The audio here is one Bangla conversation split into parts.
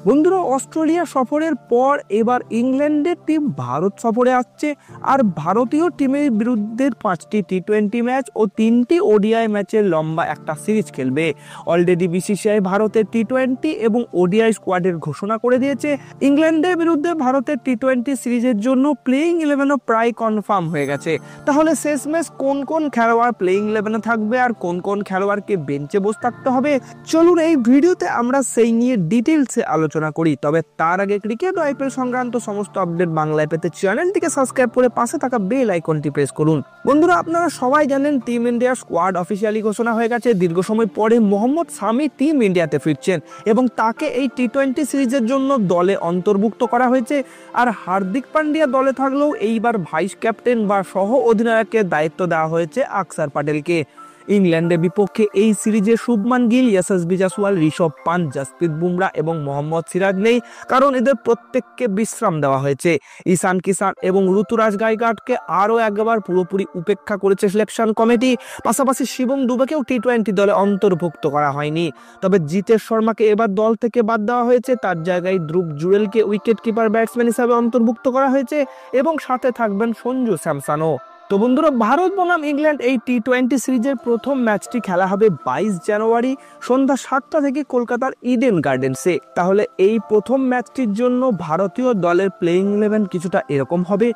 বন্ধুরা, অস্ট্রেলিয়া সফরের পর এবার ইংল্যান্ডের টিম ভারত সফরে আসছে। আর ভারতীয় টিমের বিরুদ্ধে 5টি টি-20 ম্যাচ ও 3টি ওডিআই ম্যাচের লম্বা একটা সিরিজ খেলবে। অলরেডি বিসিসিআই ভারতের টি-20 এবং ওডিআই স্কোয়াডের ঘোষণা করে দিয়েছে। ইংল্যান্ডের বিরুদ্ধে ভারতের টি-20 সিরিজের জন্য প্লেইং 11ও প্রায় কনফার্ম হয়ে গেছে। তাহলে শেষমেশ কোন কোন খেলোয়াড় প্লেইং 11-এ থাকবে আর কোন কোন খেলোয়াড়কে বেঞ্চে বসে থাকতে হবে, চলুন এই ভিডিওতে আমরা সেই নিয়ে ডিটেলসে আলোচনা করি। তবে তার আগে ক্রিকেট ও আইপিএল সংক্রান্ত সমস্ত আপডেট বাংলায় পেতে চ্যানেলটিকে সাবস্ক্রাইব করে পাশে থাকা বেল আইকনটি প্রেস করুন। বন্ধুরা, আপনারা সবাই জানেন টিম ইন্ডিয়ার স্কোয়াড অফিসিয়ালি ঘোষণা হয়ে গেছে। দীর্ঘ সময় পরে মোহাম্মদ শামি টিম ইন্ডিয়াতে ফিরছেন এবং তাকে এই টি-20 সিরিজের জন্য দলে অন্তর্ভুক্ত করা হয়েছে। আর হার্দিক পান্ডিয়া দলে থাকলেও এইবার ভাইস ক্যাপ্টেন বা সহ অধিনায়কের দায়িত্ব দেওয়া হয়েছে আকসার প্যাটেলকে। ইংল্যান্ডের বিপক্ষে এই সিরিজে শুভমান গিল, যশস্বী জয়সওয়াল, ঋষভ পান্ট, জসপ্রীত বুমরা এবং মোহাম্মদ সিরাজ নেই, কারণ এদের প্রত্যেককে বিশ্রাম দেওয়া হয়েছে। ঈশান কিষান এবং ঋতুরাজ গায়কোয়াড়কে আরও একবার পুরোপুরি উপেক্ষা করেছে সিলেকশন কমিটি। পাশাপাশি শিবম দুবেকেও টি-20 দলে অন্তর্ভুক্ত করা হয়নি। তবে জিতেশ শর্মাকে এবার দল থেকে বাদ দেওয়া হয়েছে। তার জায়গায় ধ্রুব জুরেলকে উইকেট কিপার ব্যাটসম্যান হিসাবে অন্তর্ভুক্ত করা হয়েছে এবং সাথে থাকবেন সঞ্জু স্যামসনও। তো বন্ধুরা, ভারত বনাম ইংল্যান্ড এই টি-20 সিরিজের প্রথম ম্যাচটি খেলা হবে 22 জানুয়ারি সন্ধ্যা 7টা থেকে কলকাতার ইডেন গার্ডেন্সে। তাহলে এই প্রথম ম্যাচটির জন্য ভারতীয় দলের প্লেইং 11 কিছুটা এরকম হবে।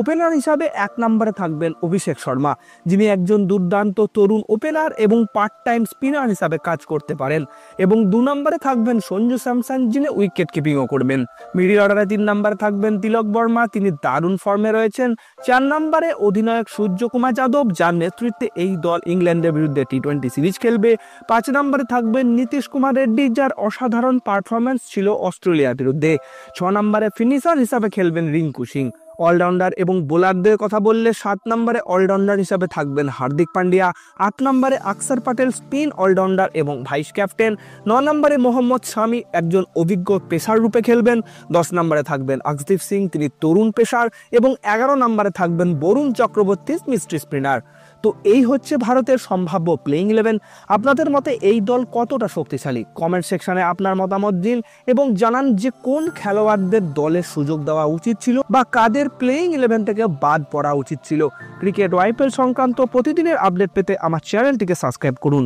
ওপেনার হিসাবে 1 নম্বরে থাকবেন অভিষেক শর্মা, যিনি একজন দুর্দান্ত তরুণ ওপেনার এবং পার্ট টাইম স্পিনার হিসাবে কাজ করতে পারেন। এবং 2 নম্বরে থাকবেন সঞ্জু স্যামসন, যিনি উইকেট কিপিংও করবেন। মিডিল অর্ডারে 3 নম্বরে থাকবেন তিলক বর্মা, তিনি দারুণ ফর্মে রয়েছেন। 4 নম্বরে অধিনায়ক সূর্যকুমার যাদব, যার নেতৃত্বে এই দল ইংল্যান্ডের বিরুদ্ধে টি-20 সিরিজ খেলবে। 5 নম্বরে থাকবেন নীতিশ কুমার রেড্ডি, যার অসাধারণ পারফরমেন্স ছিল অস্ট্রেলিয়ার বিরুদ্ধে। 6 নম্বরে ফিনিশার হিসাবে খেলবেন রিঙ্কু সিং। অলরাউন্ডার এবং বোলারদের কথা বললে 7 নম্বরে অলরাউন্ডার হিসাবে থাকবেন হার্দিক পান্ডিয়া। 8 নম্বরে আকসার প্যাটেল, স্পিন অলরাউন্ডার এবং ভাইস ক্যাপ্টেন। 9 নম্বরে মোহাম্মদ শামি, একজন অভিজ্ঞ পেসার রূপে খেলবেন। 10 নম্বরে থাকবেন আকসদীপ সিং, তিনি তরুণ পেসার। এবং 11 নম্বরে থাকবেন বরুণ চক্রবর্তী, মিস্ট্রি স্পিনার। তো এই হচ্ছে ভারতের সম্ভাব্য প্লেইং 11। আপনাদের মতে এই দল কতটা শক্তিশালী? কমেন্ট সেকশনে আপনার মতামত দিন এবং জানান যে কোন খেলোয়াড়দের দলের সুযোগ দেওয়া উচিত ছিল বা কাদের প্লেইং 11 থেকে বাদ পড়া উচিত ছিল। ক্রিকেট ও আইপিএল সংক্রান্ত প্রতিদিনের আপডেট পেতে আমার চ্যানেলটিকে সাবস্ক্রাইব করুন।